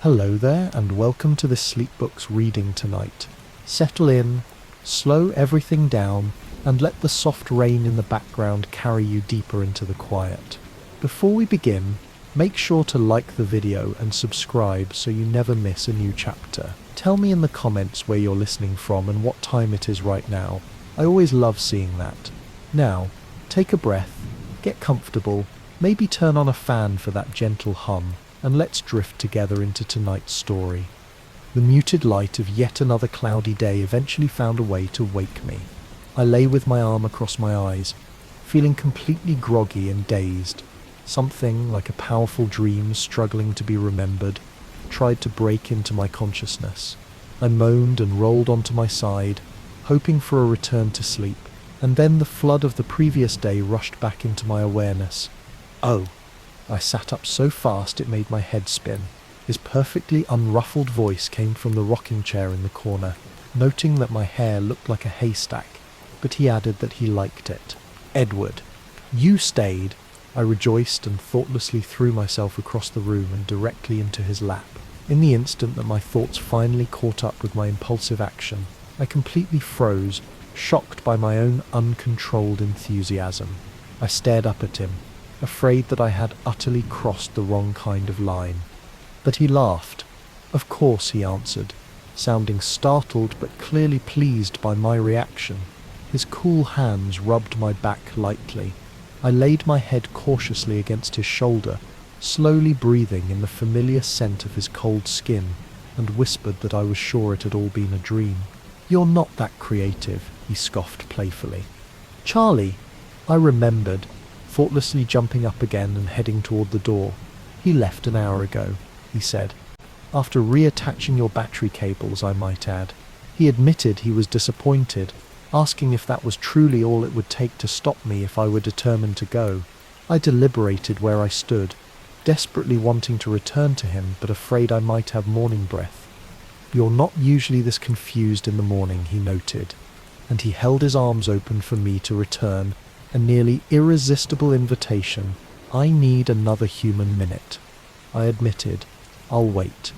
Hello there, and welcome to the Sleep Books reading tonight. Settle in, slow everything down, and let the soft rain in the background carry you deeper into the quiet. Before we begin, make sure to like the video and subscribe so you never miss a new chapter. Tell me in the comments where you're listening from and what time it is right now. I always love seeing that. Now, take a breath, get comfortable, maybe turn on a fan for that gentle hum, and let's drift together into tonight's story. The muted light of yet another cloudy day eventually found a way to wake me. I lay with my arm across my eyes, feeling completely groggy and dazed. Something, like a powerful dream struggling to be remembered, tried to break into my consciousness. I moaned and rolled onto my side, hoping for a return to sleep, and then the flood of the previous day rushed back into my awareness. Oh! I sat up so fast it made my head spin. His perfectly unruffled voice came from the rocking chair in the corner, noting that my hair looked like a haystack, but he added that he liked it. "Edward, you stayed." I rejoiced and thoughtlessly threw myself across the room and directly into his lap. In the instant that my thoughts finally caught up with my impulsive action, I completely froze, shocked by my own uncontrolled enthusiasm. I stared up at him, afraid that I had utterly crossed the wrong kind of line. But he laughed. "Of course," he answered, sounding startled but clearly pleased by my reaction. His cool hands rubbed my back lightly. I laid my head cautiously against his shoulder, slowly breathing in the familiar scent of his cold skin, and whispered that I was sure it had all been a dream. "You're not that creative," he scoffed playfully. "Charlie," I remembered, thoughtlessly jumping up again and heading toward the door. "He left an hour ago," he said. "After reattaching your battery cables, I might add." He admitted he was disappointed, asking if that was truly all it would take to stop me if I were determined to go. I deliberated where I stood, desperately wanting to return to him, but afraid I might have morning breath. "You're not usually this confused in the morning," he noted, and he held his arms open for me to return, a nearly irresistible invitation. "I need another human minute." I admitted. "I'll wait."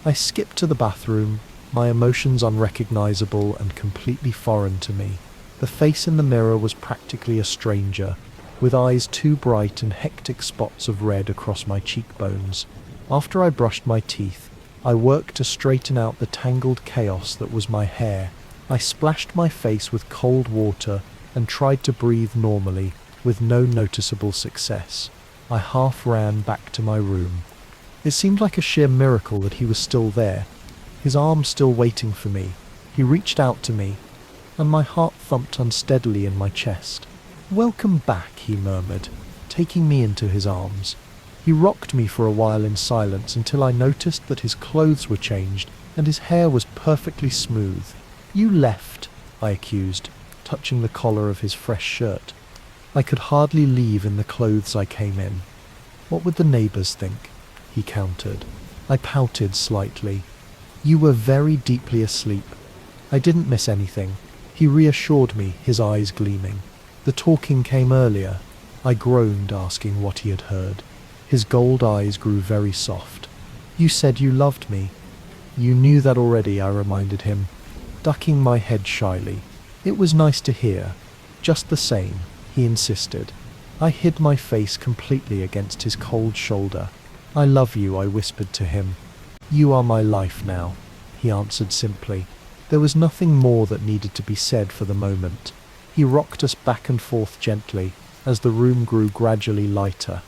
I skipped to the bathroom, my emotions unrecognizable and completely foreign to me. The face in the mirror was practically a stranger, with eyes too bright and hectic spots of red across my cheekbones. After I brushed my teeth, I worked to straighten out the tangled chaos that was my hair. I splashed my face with cold water and tried to breathe normally, with no noticeable success. I half ran back to my room. It seemed like a sheer miracle that he was still there, his arms still waiting for me. He reached out to me, and my heart thumped unsteadily in my chest. "Welcome back," he murmured, taking me into his arms. He rocked me for a while in silence until I noticed that his clothes were changed and his hair was perfectly smooth. "You left," I accused, touching the collar of his fresh shirt. "I could hardly leave in the clothes I came in." "What would the neighbours think?" he countered. I pouted slightly. "You were very deeply asleep. I didn't miss anything," he reassured me, his eyes gleaming. "The talking came earlier." I groaned, asking what he had heard. His gold eyes grew very soft. "You said you loved me." "You knew that already," I reminded him, ducking my head shyly. "It was nice to hear. Just the same," he insisted. I hid my face completely against his cold shoulder. "I love you," I whispered to him. "You are my life now," he answered simply. There was nothing more that needed to be said for the moment. He rocked us back and forth gently as the room grew gradually lighter.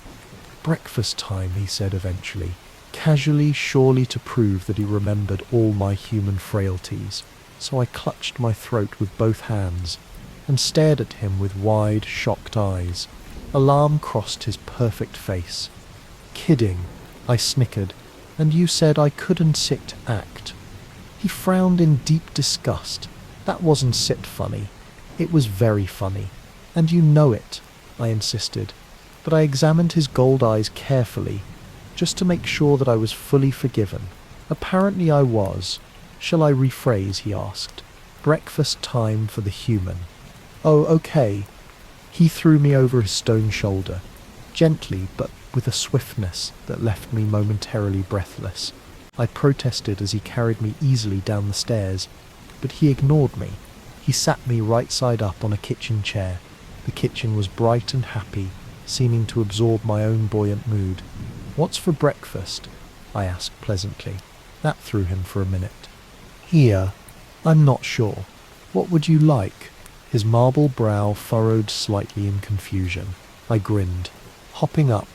"Breakfast time," he said eventually, casually, surely to prove that he remembered all my human frailties. So I clutched my throat with both hands and stared at him with wide, shocked eyes. Alarm crossed his perfect face. "Kidding," I snickered. "And you said I couldn't sit act." He frowned in deep disgust. "That wasn't sit funny. It was very funny. And you know it," I insisted. But I examined his gold eyes carefully, just to make sure that I was fully forgiven. Apparently I was. "Shall I rephrase?" he asked. "Breakfast time for the human." "Oh, okay." He threw me over his stone shoulder, gently but with a swiftness that left me momentarily breathless. I protested as he carried me easily down the stairs, but he ignored me. He sat me right side up on a kitchen chair. The kitchen was bright and happy, seeming to absorb my own buoyant mood. "What's for breakfast?" I asked pleasantly. That threw him for a minute. "Here. I'm not sure. What would you like?" His marble brow furrowed slightly in confusion. I grinned. "Hopping up."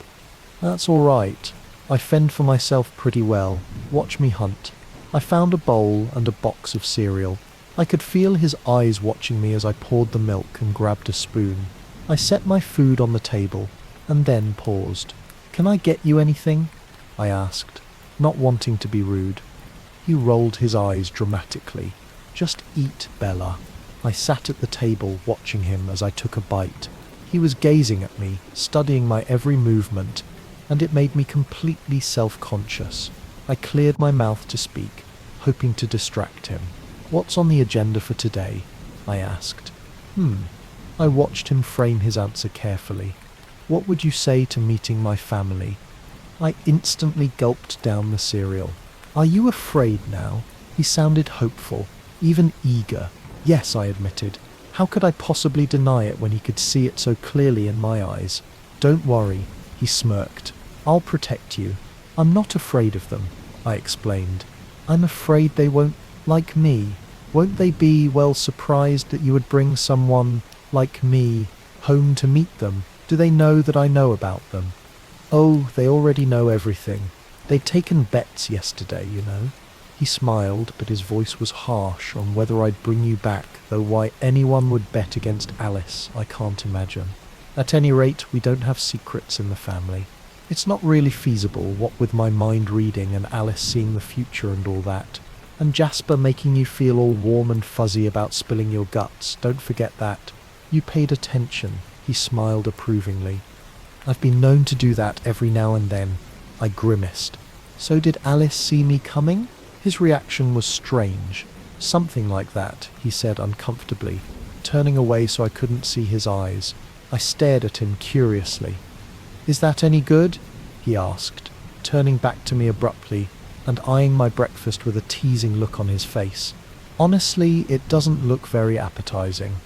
"That's all right. I fend for myself pretty well. Watch me hunt." I found a bowl and a box of cereal. I could feel his eyes watching me as I poured the milk and grabbed a spoon. I set my food on the table, and then paused. "Can I get you anything?" I asked, not wanting to be rude. He rolled his eyes dramatically. "Just eat, Bella." I sat at the table watching him as I took a bite. He was gazing at me, studying my every movement, and it made me completely self-conscious. I cleared my mouth to speak, hoping to distract him. "What's on the agenda for today?" I asked. I watched him frame his answer carefully. "What would you say to meeting my family?" I instantly gulped down the cereal. "Are you afraid now?" He sounded hopeful, even eager. "Yes," I admitted. How could I possibly deny it when he could see it so clearly in my eyes? "Don't worry," he smirked. "I'll protect you." "I'm not afraid of them," I explained. "I'm afraid they won't like me. Won't they be, well, surprised that you would bring someone like me home to meet them? Do they know that I know about them?" "Oh, they already know everything. They'd taken bets yesterday, you know." He smiled, but his voice was harsh on whether I'd bring you back, though why anyone would bet against Alice, I can't imagine. "At any rate, we don't have secrets in the family. It's not really feasible, what with my mind reading and Alice seeing the future and all that. And Jasper making you feel all warm and fuzzy about spilling your guts, don't forget that. You paid attention," he smiled approvingly. "I've been known to do that every now and then." I grimaced. "So did Alice see me coming?" His reaction was strange. "Something like that," he said uncomfortably, turning away so I couldn't see his eyes. I stared at him curiously. "Is that any good?" he asked, turning back to me abruptly and eyeing my breakfast with a teasing look on his face. "Honestly, it doesn't look very appetizing."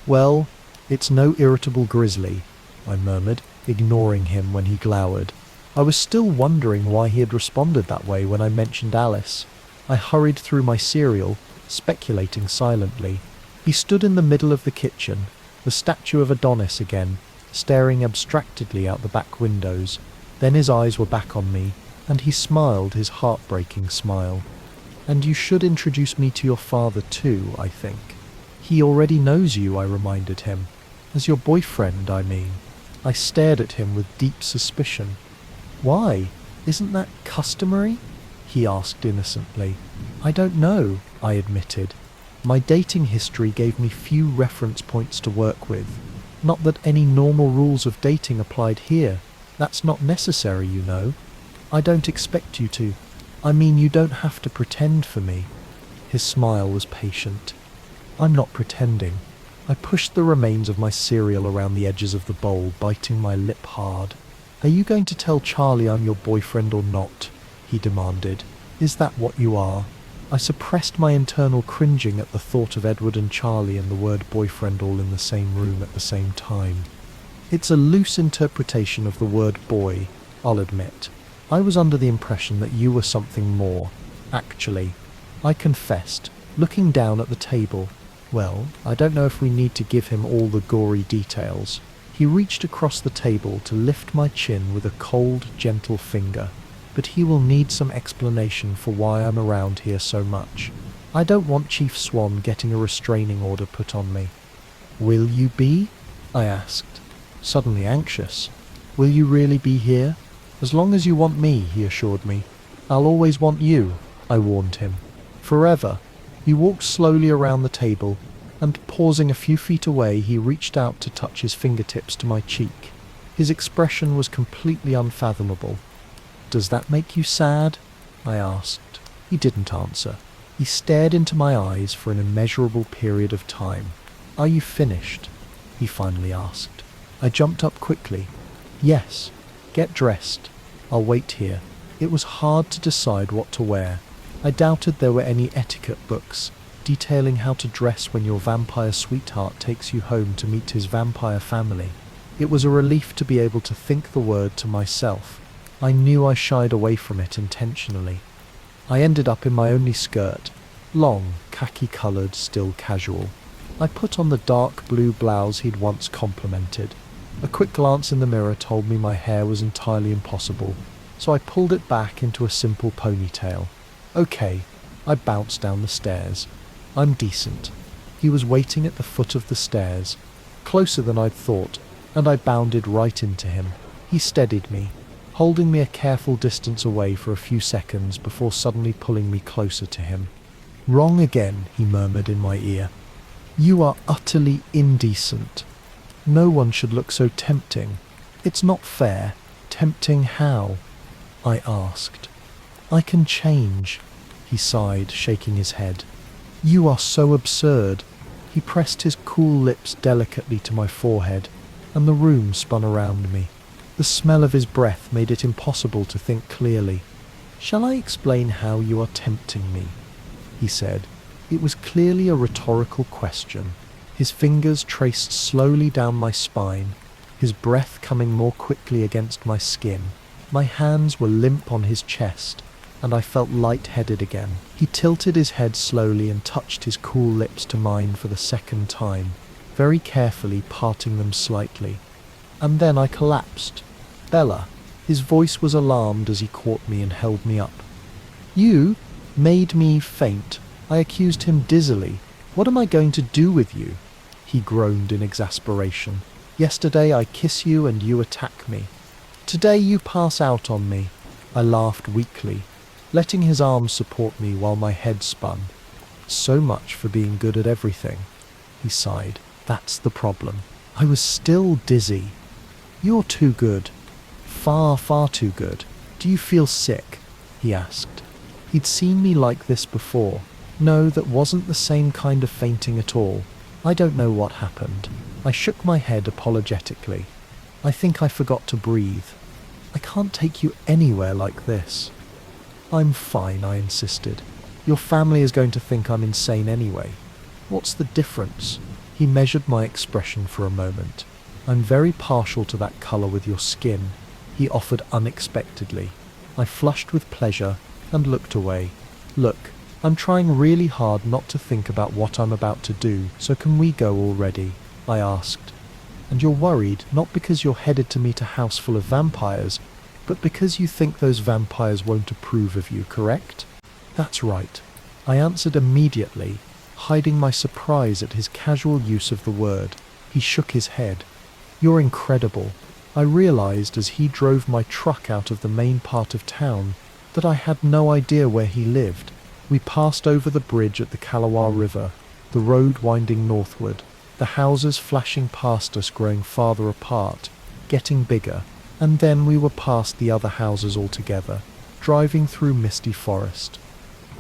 "Well, it's no irritable grizzly," I murmured, ignoring him when he glowered. I was still wondering why he had responded that way when I mentioned Alice. I hurried through my cereal, speculating silently. He stood in the middle of the kitchen, the statue of Adonis again, staring abstractedly out the back windows. Then his eyes were back on me, and he smiled his heartbreaking smile. "And you should introduce me to your father too, I think." "He already knows you," I reminded him. "As your boyfriend, I mean." I stared at him with deep suspicion. "Why? Isn't that customary?" he asked innocently. "I don't know," I admitted. My dating history gave me few reference points to work with. Not that any normal rules of dating applied here. That's not necessary, you know. "I don't expect you to. I mean, you don't have to pretend for me." His smile was patient. "I'm not pretending." I pushed the remains of my cereal around the edges of the bowl, biting my lip hard. "Are you going to tell Charlie I'm your boyfriend or not?" he demanded. "Is that what you are?" I suppressed my internal cringing at the thought of Edward and Charlie and the word boyfriend all in the same room at the same time. It's a loose interpretation of the word boy, I'll admit. I was under the impression that you were something more. Actually, I confessed, looking down at the table. "Well, I don't know if we need to give him all the gory details." He reached across the table to lift my chin with a cold, gentle finger. "But he will need some explanation for why I'm around here so much. I don't want Chief Swan getting a restraining order put on me." "Will you be?" I asked, suddenly anxious. "Will you really be here?" "As long as you want me," he assured me. "I'll always want you," I warned him. "Forever." He walked slowly around the table, and pausing a few feet away, he reached out to touch his fingertips to my cheek. His expression was completely unfathomable. "Does that make you sad?" I asked. He didn't answer. He stared into my eyes for an immeasurable period of time. "Are you finished?" he finally asked. I jumped up quickly. "Yes. Get dressed. I'll wait here." It was hard to decide what to wear. I doubted there were any etiquette books detailing how to dress when your vampire sweetheart takes you home to meet his vampire family. It was a relief to be able to think the word to myself. I knew I shied away from it intentionally. I ended up in my only skirt, long, khaki-coloured, still casual. I put on the dark blue blouse he'd once complimented. A quick glance in the mirror told me my hair was entirely impossible, so I pulled it back into a simple ponytail. Okay, I bounced down the stairs. I'm decent. He was waiting at the foot of the stairs, closer than I'd thought, and I bounded right into him. He steadied me, holding me a careful distance away for a few seconds before suddenly pulling me closer to him. "Wrong again," he murmured in my ear. "You are utterly indecent. No one should look so tempting. It's not fair." "Tempting how?" I asked. "I can change," he sighed, shaking his head. "You are so absurd." He pressed his cool lips delicately to my forehead, and the room spun around me. The smell of his breath made it impossible to think clearly. "Shall I explain how you are tempting me?" he said. It was clearly a rhetorical question. His fingers traced slowly down my spine, his breath coming more quickly against my skin. My hands were limp on his chest, and I felt light-headed again. He tilted his head slowly and touched his cool lips to mine for the second time, very carefully parting them slightly. And then I collapsed. "Bella." His voice was alarmed as he caught me and held me up. "You made me faint." I accused him dizzily. "What am I going to do with you?" He groaned in exasperation. "Yesterday I kiss you and you attack me. Today you pass out on me." I laughed weakly, letting his arms support me while my head spun. "So much for being good at everything," he sighed. "That's the problem." I was still dizzy. "You're too good. Far, far too good. Do you feel sick?" he asked. He'd seen me like this before. No, that wasn't the same kind of fainting at all. I don't know what happened. I shook my head apologetically. "I think I forgot to breathe. I can't take you anywhere like this." "I'm fine," I insisted. "Your family is going to think I'm insane anyway. What's the difference?" He measured my expression for a moment. "I'm very partial to that colour with your skin," he offered unexpectedly. I flushed with pleasure and looked away. "Look, I'm trying really hard not to think about what I'm about to do, so can we go already?" I asked. "And you're worried not because you're headed to meet a house full of vampires, but because you think those vampires won't approve of you, correct?" "That's right," I answered immediately, hiding my surprise at his casual use of the word. He shook his head. "You're incredible." I realized as he drove my truck out of the main part of town that I had no idea where he lived. We passed over the bridge at the Kalawa River, the road winding northward, the houses flashing past us growing farther apart, getting bigger, and then we were past the other houses altogether, driving through misty forest.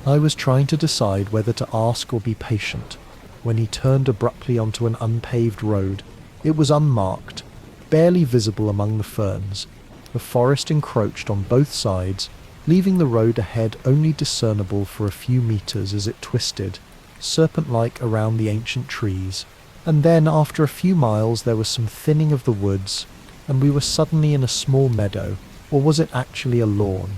I was trying to decide whether to ask or be patient, when he turned abruptly onto an unpaved road. It was unmarked, barely visible among the ferns. The forest encroached on both sides, leaving the road ahead only discernible for a few meters as it twisted, serpent-like around the ancient trees. And then, after a few miles, there was some thinning of the woods, and we were suddenly in a small meadow, or was it actually a lawn?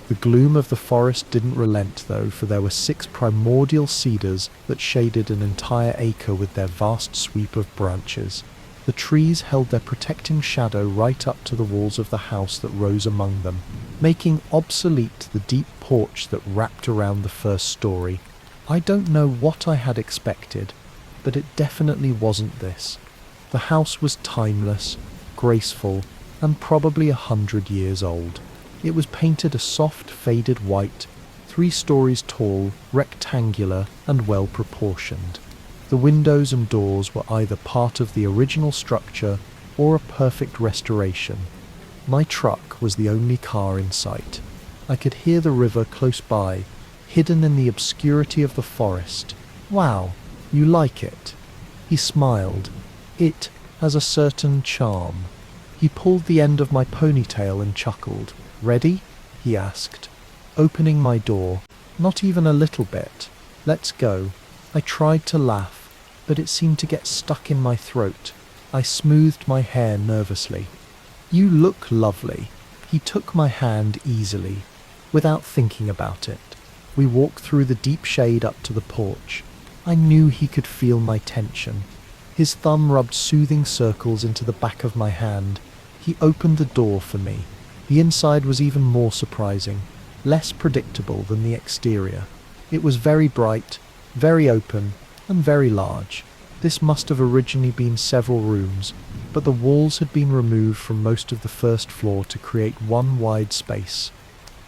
The gloom of the forest didn't relent, though, for there were 6 primordial cedars that shaded an entire acre with their vast sweep of branches. The trees held their protecting shadow right up to the walls of the house that rose among them, making obsolete the deep porch that wrapped around the first story. I don't know what I had expected, but it definitely wasn't this. The house was timeless, graceful, and probably 100 years old. It was painted a soft, faded white, 3 stories tall, rectangular, and well proportioned. The windows and doors were either part of the original structure or a perfect restoration. My truck was the only car in sight. I could hear the river close by, hidden in the obscurity of the forest. "Wow, you like it?" He smiled. "It has a certain charm." He pulled the end of my ponytail and chuckled. "Ready?" he asked, opening my door. Not even a little bit. Let's go. I tried to laugh, but it seemed to get stuck in my throat. I smoothed my hair nervously. You look lovely. He took my hand easily, without thinking about it. We walked through the deep shade up to the porch. I knew he could feel my tension. His thumb rubbed soothing circles into the back of my hand. He opened the door for me. The inside was even more surprising, less predictable than the exterior. It was very bright, very open, and very large. This must have originally been several rooms, but the walls had been removed from most of the first floor to create one wide space.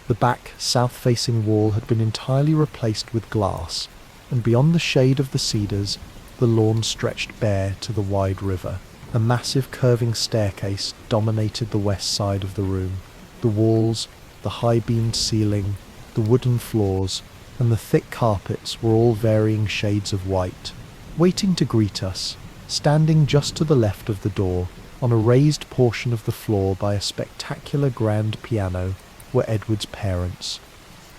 The back, south-facing wall had been entirely replaced with glass, and beyond the shade of the cedars, the lawn stretched bare to the wide river. A massive curving staircase dominated the west side of the room. The walls, the high-beamed ceiling, the wooden floors, and the thick carpets were all varying shades of white. Waiting to greet us, standing just to the left of the door, on a raised portion of the floor by a spectacular grand piano, were Edward's parents.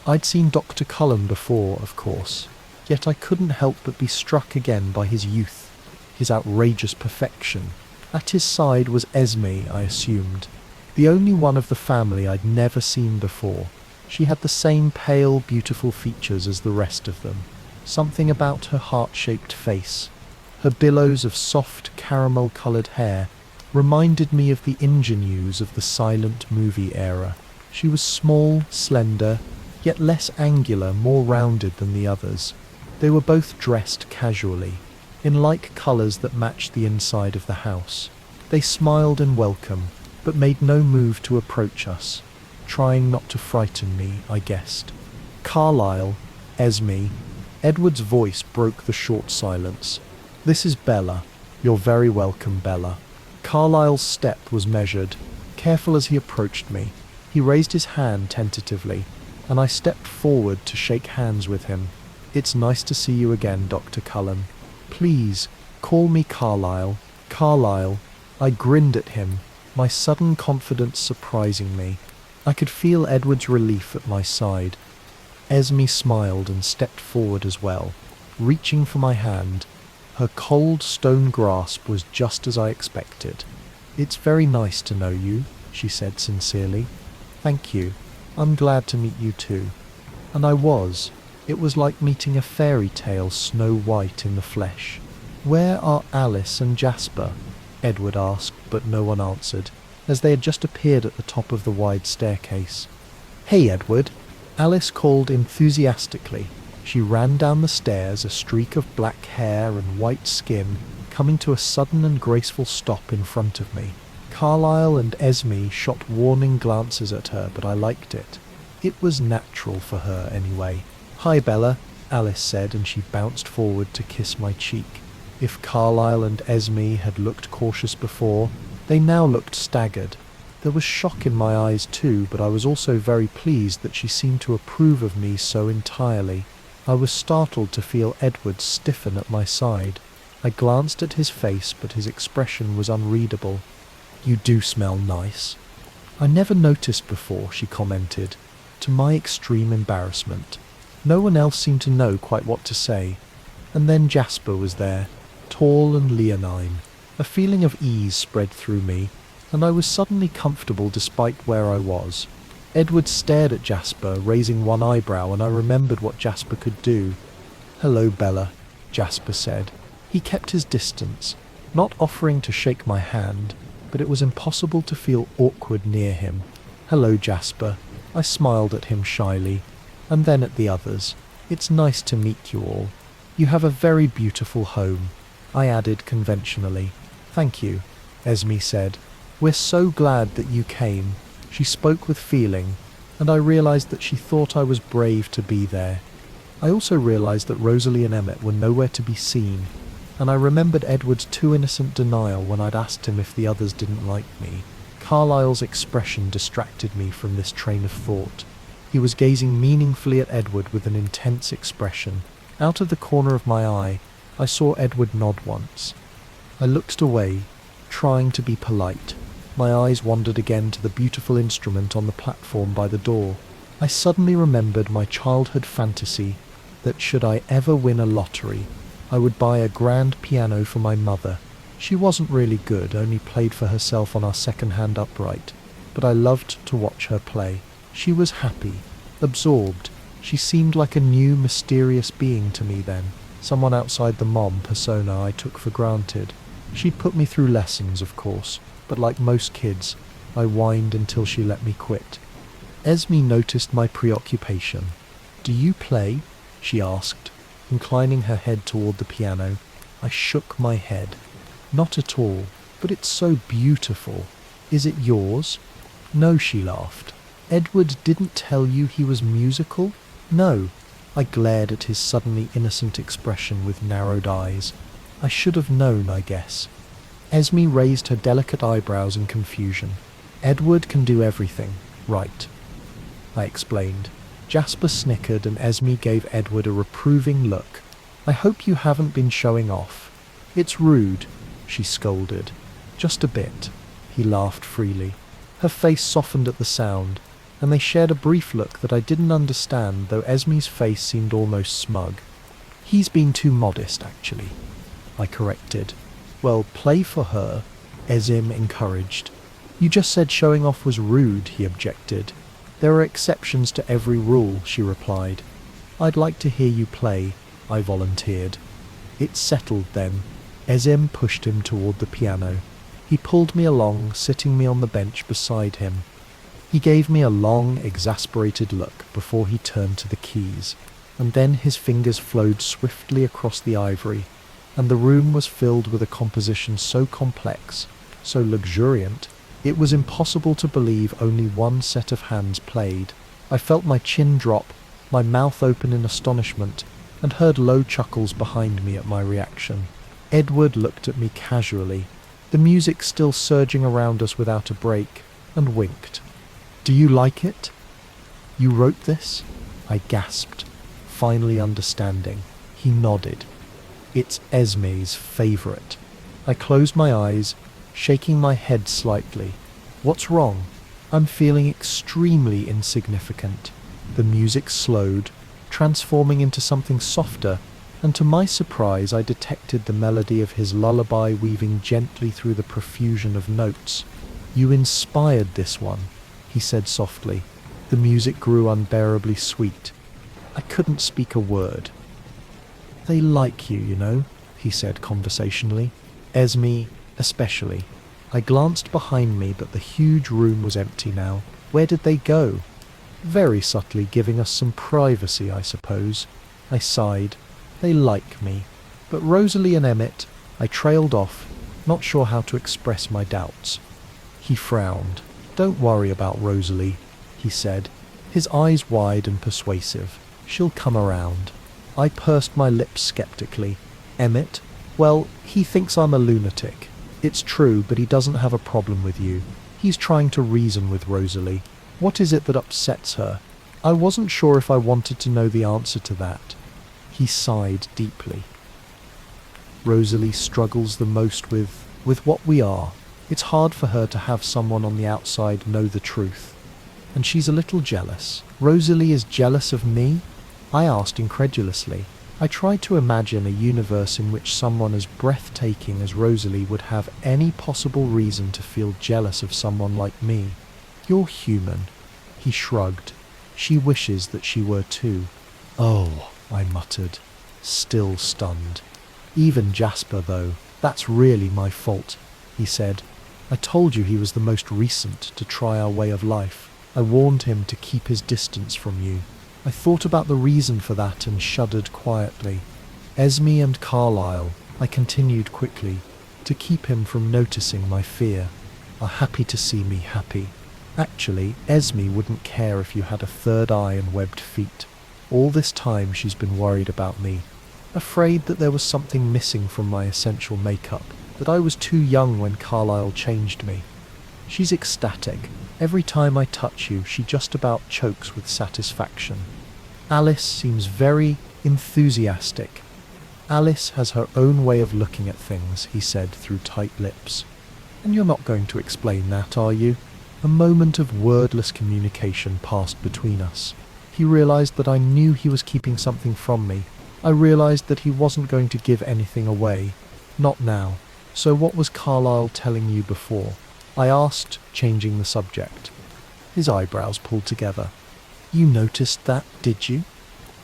I'd seen Dr. Cullen before, of course, yet I couldn't help but be struck again by his youth, his outrageous perfection. At his side was Esme, I assumed, the only one of the family I'd never seen before. She had the same pale, beautiful features as the rest of them. Something about her heart-shaped face, her billows of soft, caramel-coloured hair, reminded me of the ingenues of the silent movie era. She was small, slender, yet less angular, more rounded than the others. They were both dressed casually, in like colours that matched the inside of the house. They smiled in welcome, but made no move to approach us, trying not to frighten me, I guessed. Carlyle, Esme. Edward's voice broke the short silence. This is Bella. You're very welcome, Bella. Carlyle's step was measured, careful as he approached me. He raised his hand tentatively, and I stepped forward to shake hands with him. It's nice to see you again, Dr. Cullen. Please, call me Carlyle. Carlyle. I grinned at him, my sudden confidence surprising me. I could feel Edward's relief at my side. Esme smiled and stepped forward as well, reaching for my hand. Her cold stone grasp was just as I expected. It's very nice to know you, she said sincerely. Thank you. I'm glad to meet you too. And I was. It was like meeting a fairy tale Snow White in the flesh. Where are Alice and Jasper? Edward asked, but no one answered, as they had just appeared at the top of the wide staircase. Hey, Edward! Alice called enthusiastically. She ran down the stairs, a streak of black hair and white skin, coming to a sudden and graceful stop in front of me. Carlyle and Esme shot warning glances at her, but I liked it. It was natural for her, anyway. Hi, Bella, Alice said, and she bounced forward to kiss my cheek. If Carlyle and Esme had looked cautious before, they now looked staggered. There was shock in my eyes too, but I was also very pleased that she seemed to approve of me so entirely. I was startled to feel Edward stiffen at my side. I glanced at his face, but his expression was unreadable. You do smell nice. I never noticed before, she commented, to my extreme embarrassment. No one else seemed to know quite what to say. And then Jasper was there, tall and leonine. A feeling of ease spread through me, and I was suddenly comfortable despite where I was. Edward stared at Jasper, raising one eyebrow, and I remembered what Jasper could do. Hello, Bella, Jasper said. He kept his distance, not offering to shake my hand, but it was impossible to feel awkward near him. Hello, Jasper. I smiled at him shyly, and then at the others. It's nice to meet you all. You have a very beautiful home, I added conventionally. Thank you, Esme said. We're so glad that you came. She spoke with feeling, and I realized that she thought I was brave to be there. I also realized that Rosalie and Emmett were nowhere to be seen, and I remembered Edward's too innocent denial when I'd asked him if the others didn't like me. Carlyle's expression distracted me from this train of thought. He was gazing meaningfully at Edward with an intense expression. Out of the corner of my eye, I saw Edward nod once. I looked away, trying to be polite. My eyes wandered again to the beautiful instrument on the platform by the door. I suddenly remembered my childhood fantasy that should I ever win a lottery, I would buy a grand piano for my mother. She wasn't really good, only played for herself on our second-hand upright, but I loved to watch her play. She was happy, absorbed. She seemed like a new, mysterious being to me then, someone outside the mom persona I took for granted. She'd put me through lessons, of course, but like most kids, I whined until she let me quit. Esme noticed my preoccupation. "Do you play?" she asked, inclining her head toward the piano. I shook my head. "Not at all, but it's so beautiful. Is it yours?" "No," she laughed. "Edward didn't tell you he was musical?" "No." I glared at his suddenly innocent expression with narrowed eyes. I should have known, I guess. Esme raised her delicate eyebrows in confusion. "Edward can do everything, right?" I explained. Jasper snickered and Esme gave Edward a reproving look. "I hope you haven't been showing off." "It's rude," she scolded. "Just a bit." He laughed freely. Her face softened at the sound, and they shared a brief look that I didn't understand, though Esme's face seemed almost smug. "He's been too modest, actually," I corrected. "Well, play for her," Esme encouraged. "You just said showing off was rude," he objected. "There are exceptions to every rule," she replied. "I'd like to hear you play," I volunteered. It's settled then. Esme pushed him toward the piano. He pulled me along, sitting me on the bench beside him. He gave me a long, exasperated look before he turned to the keys, and then his fingers flowed swiftly across the ivory, and the room was filled with a composition so complex, so luxuriant, it was impossible to believe only one set of hands played. I felt my chin drop, my mouth open in astonishment, and heard low chuckles behind me at my reaction. Edward looked at me casually, the music still surging around us without a break, and winked. "Do you like it?" "You wrote this?" I gasped, finally understanding. He nodded. "It's Esme's favourite." I closed my eyes, shaking my head slightly. "What's wrong?" "I'm feeling extremely insignificant." The music slowed, transforming into something softer, and to my surprise I detected the melody of his lullaby weaving gently through the profusion of notes. "You inspired this one," he said softly. The music grew unbearably sweet. I couldn't speak a word. "They like you, you know," he said conversationally. "Esme, especially." I glanced behind me, but the huge room was empty now. Where did they go? Very subtly giving us some privacy, I suppose. I sighed. They like me. But Rosalie and Emmett, I trailed off, not sure how to express my doubts. He frowned. "Don't worry about Rosalie," he said, his eyes wide and persuasive. "She'll come around." I pursed my lips skeptically. "Emmett? Well, he thinks I'm a lunatic. It's true, but he doesn't have a problem with you. He's trying to reason with Rosalie. What is it that upsets her?" I wasn't sure if I wanted to know the answer to that. He sighed deeply. "Rosalie struggles the most with what we are. It's hard for her to have someone on the outside know the truth. And she's a little jealous." "Rosalie is jealous of me?" I asked incredulously. I tried to imagine a universe in which someone as breathtaking as Rosalie would have any possible reason to feel jealous of someone like me. "You're human," he shrugged. "She wishes that she were too." "Oh," I muttered, still stunned. "Even Jasper, though, that's really my fault," he said. "I told you he was the most recent to try our way of life. I warned him to keep his distance from you. I thought about the reason for that and shuddered quietly. Esme and Carlyle," I continued quickly, "to keep him from noticing my fear, are happy to see me happy. Actually, Esme wouldn't care if you had a third eye and webbed feet. All this time she's been worried about me, afraid that there was something missing from my essential makeup, that I was too young when Carlyle changed me. She's ecstatic. Every time I touch you, she just about chokes with satisfaction. Alice seems very enthusiastic. Alice has her own way of looking at things," he said through tight lips. "And you're not going to explain that, are you?" A moment of wordless communication passed between us. He realized that I knew he was keeping something from me. I realized that he wasn't going to give anything away. Not now. So what was Carlyle telling you before? I asked, changing the subject. His eyebrows pulled together. You noticed that, did you?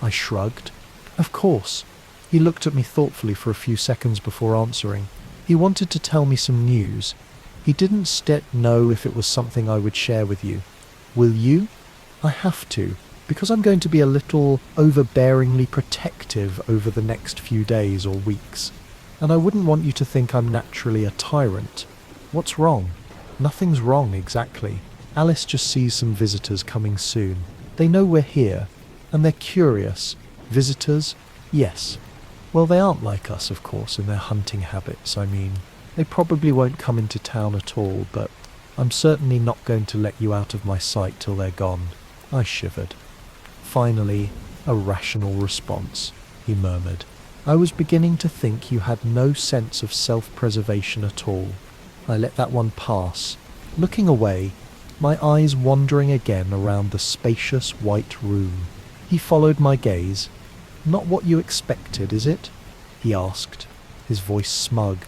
I shrugged. Of course. He looked at me thoughtfully for a few seconds before answering. He wanted to tell me some news. He didn't know if it was something I would share with you. Will you? I have to, because I'm going to be a little overbearingly protective over the next few days or weeks. And I wouldn't want you to think I'm naturally a tyrant. What's wrong? Nothing's wrong exactly. Alice just sees some visitors coming soon. They know we're here, and they're curious. Visitors? Yes. Well, they aren't like us, of course, in their hunting habits, I mean. They probably won't come into town at all, but I'm certainly not going to let you out of my sight till they're gone. I shivered. Finally, a rational response, he murmured. I was beginning to think you had no sense of self-preservation at all. I let that one pass, looking away, my eyes wandering again around the spacious white room. He followed my gaze. Not what you expected, is it? He asked, his voice smug.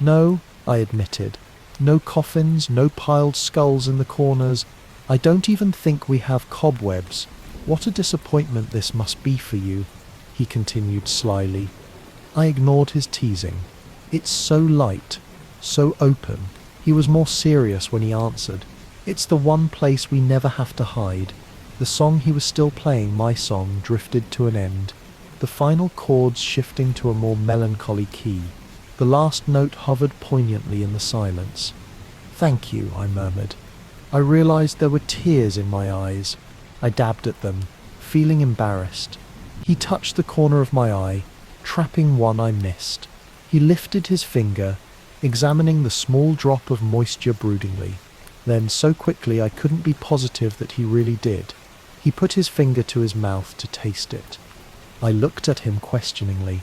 No, I admitted. No coffins, no piled skulls in the corners. I don't even think we have cobwebs. What a disappointment this must be for you, he continued slyly. I ignored his teasing. It's so light, so open. He was more serious when he answered. It's the one place we never have to hide. The song he was still playing, my song, drifted to an end, the final chords shifting to a more melancholy key. The last note hovered poignantly in the silence. Thank you, I murmured. I realized there were tears in my eyes. I dabbed at them, feeling embarrassed. He touched the corner of my eye, trapping one I missed. He lifted his finger, examining the small drop of moisture broodingly. Then, so quickly I couldn't be positive that he really did. He put his finger to his mouth to taste it. I looked at him questioningly,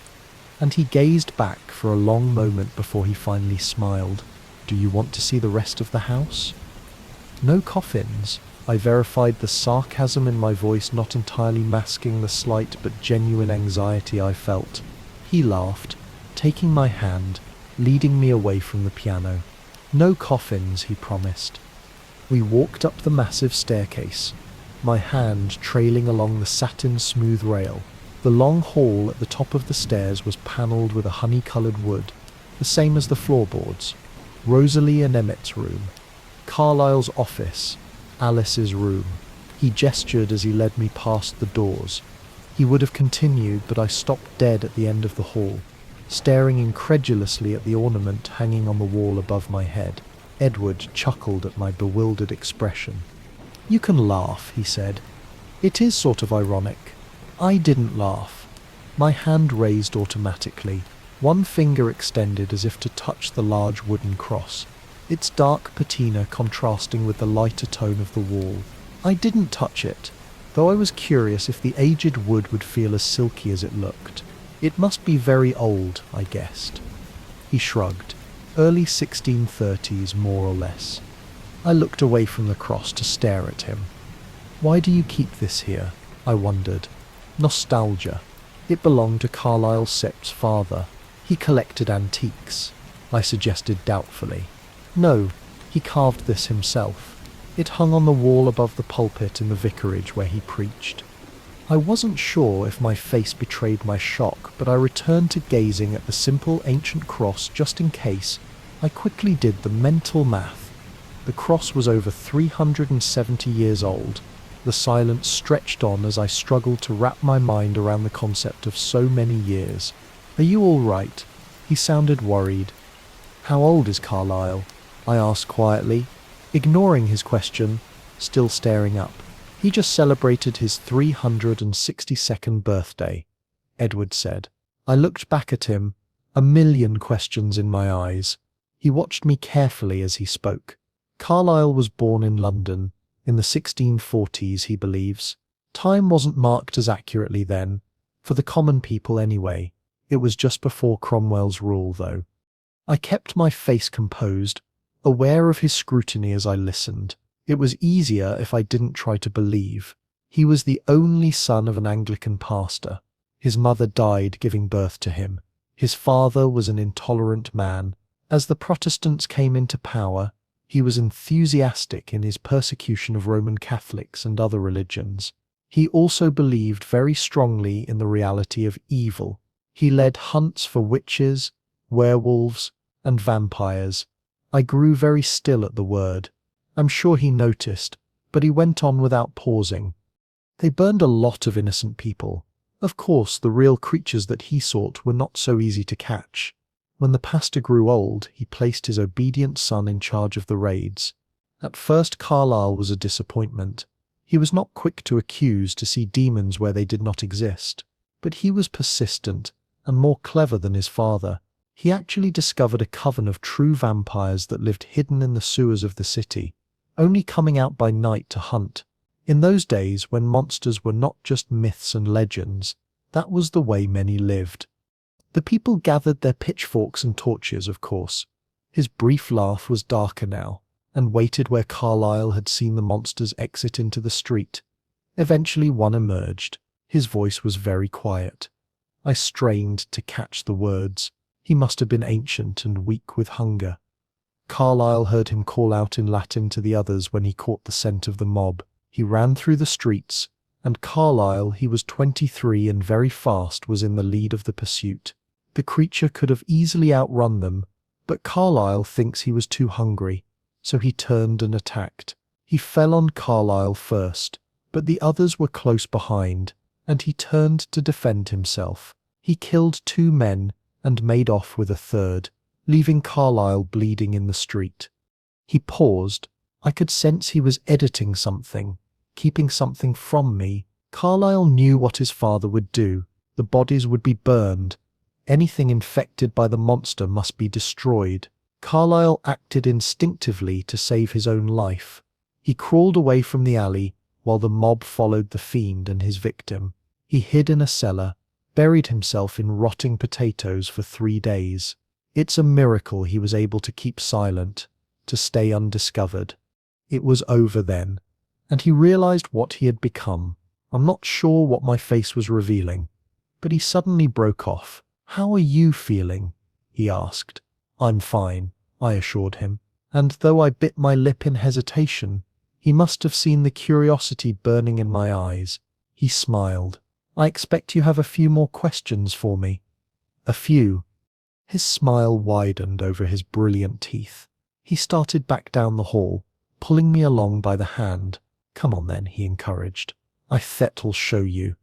and he gazed back for a long moment before he finally smiled. Do you want to see the rest of the house? No coffins. I verified, the sarcasm in my voice not entirely masking the slight but genuine anxiety I felt. He laughed, taking my hand, leading me away from the piano. No coffins, he promised. We walked up the massive staircase, my hand trailing along the satin-smooth rail. The long hall at the top of the stairs was panelled with a honey-coloured wood, the same as the floorboards. Rosalie and Emmett's room, Carlyle's office, Alice's room. He gestured as he led me past the doors. He would have continued, but I stopped dead at the end of the hall, staring incredulously at the ornament hanging on the wall above my head. Edward chuckled at my bewildered expression. You can laugh, he said. It is sort of ironic. I didn't laugh. My hand raised automatically, one finger extended as if to touch the large wooden cross, its dark patina contrasting with the lighter tone of the wall. I didn't touch it, though I was curious if the aged wood would feel as silky as it looked. It must be very old, I guessed. He shrugged. Early 1630s, more or less. I looked away from the cross to stare at him. Why do you keep this here? I wondered. Nostalgia. It belonged to Carlyle Sepp's father. He collected antiques, I suggested doubtfully. No, he carved this himself. It hung on the wall above the pulpit in the vicarage where he preached. I wasn't sure if my face betrayed my shock, but I returned to gazing at the simple ancient cross just in case. I quickly did the mental math. The cross was over 370 years old. The silence stretched on as I struggled to wrap my mind around the concept of so many years. Are you all right? He sounded worried. How old is Carlyle? I asked quietly, ignoring his question, still staring up. He just celebrated his 362nd birthday, Edward said. I looked back at him, a million questions in my eyes. He watched me carefully as he spoke. Carlyle was born in London, in the 1640s, he believes. Time wasn't marked as accurately then, for the common people anyway. It was just before Cromwell's rule, though. I kept my face composed, aware of his scrutiny as I listened. It was easier if I didn't try to believe. He was the only son of an Anglican pastor. His mother died giving birth to him. His father was an intolerant man. As the Protestants came into power, he was enthusiastic in his persecution of Roman Catholics and other religions. He also believed very strongly in the reality of evil. He led hunts for witches, werewolves, and vampires. I grew very still at the word. I'm sure he noticed, but he went on without pausing. They burned a lot of innocent people. Of course, the real creatures that he sought were not so easy to catch. When the pastor grew old, he placed his obedient son in charge of the raids. At first, Carlyle was a disappointment. He was not quick to accuse to see demons where they did not exist. But he was persistent and more clever than his father. He actually discovered a coven of true vampires that lived hidden in the sewers of the city, only coming out by night to hunt. In those days, when monsters were not just myths and legends, that was the way many lived. The people gathered their pitchforks and torches, of course. His brief laugh was darker now, and waited where Carlyle had seen the monsters exit into the street. Eventually one emerged. His voice was very quiet. I strained to catch the words. He must have been ancient and weak with hunger. Carlyle heard him call out in Latin to the others when he caught the scent of the mob. He ran through the streets, and Carlyle, he was 23 and very fast, was in the lead of the pursuit. The creature could have easily outrun them, but Carlyle thinks he was too hungry, so he turned and attacked. He fell on Carlyle first, but the others were close behind, and he turned to defend himself. He killed 2 men and made off with a third, leaving Carlyle bleeding in the street. He paused. I could sense he was editing something, keeping something from me. Carlyle knew what his father would do. The bodies would be burned. Anything infected by the monster must be destroyed. Carlyle acted instinctively to save his own life. He crawled away from the alley while the mob followed the fiend and his victim. He hid in a cellar, buried himself in rotting potatoes for 3 days. It's a miracle he was able to keep silent, to stay undiscovered. It was over then, and he realized what he had become. I'm not sure what my face was revealing, but he suddenly broke off. "How are you feeling?" he asked. "I'm fine," I assured him, and though I bit my lip in hesitation, he must have seen the curiosity burning in my eyes. He smiled. "I expect you have a few more questions for me." "A few." His smile widened over his brilliant teeth. He started back down the hall, pulling me along by the hand. "Come on then," he encouraged. "I thet'll show you."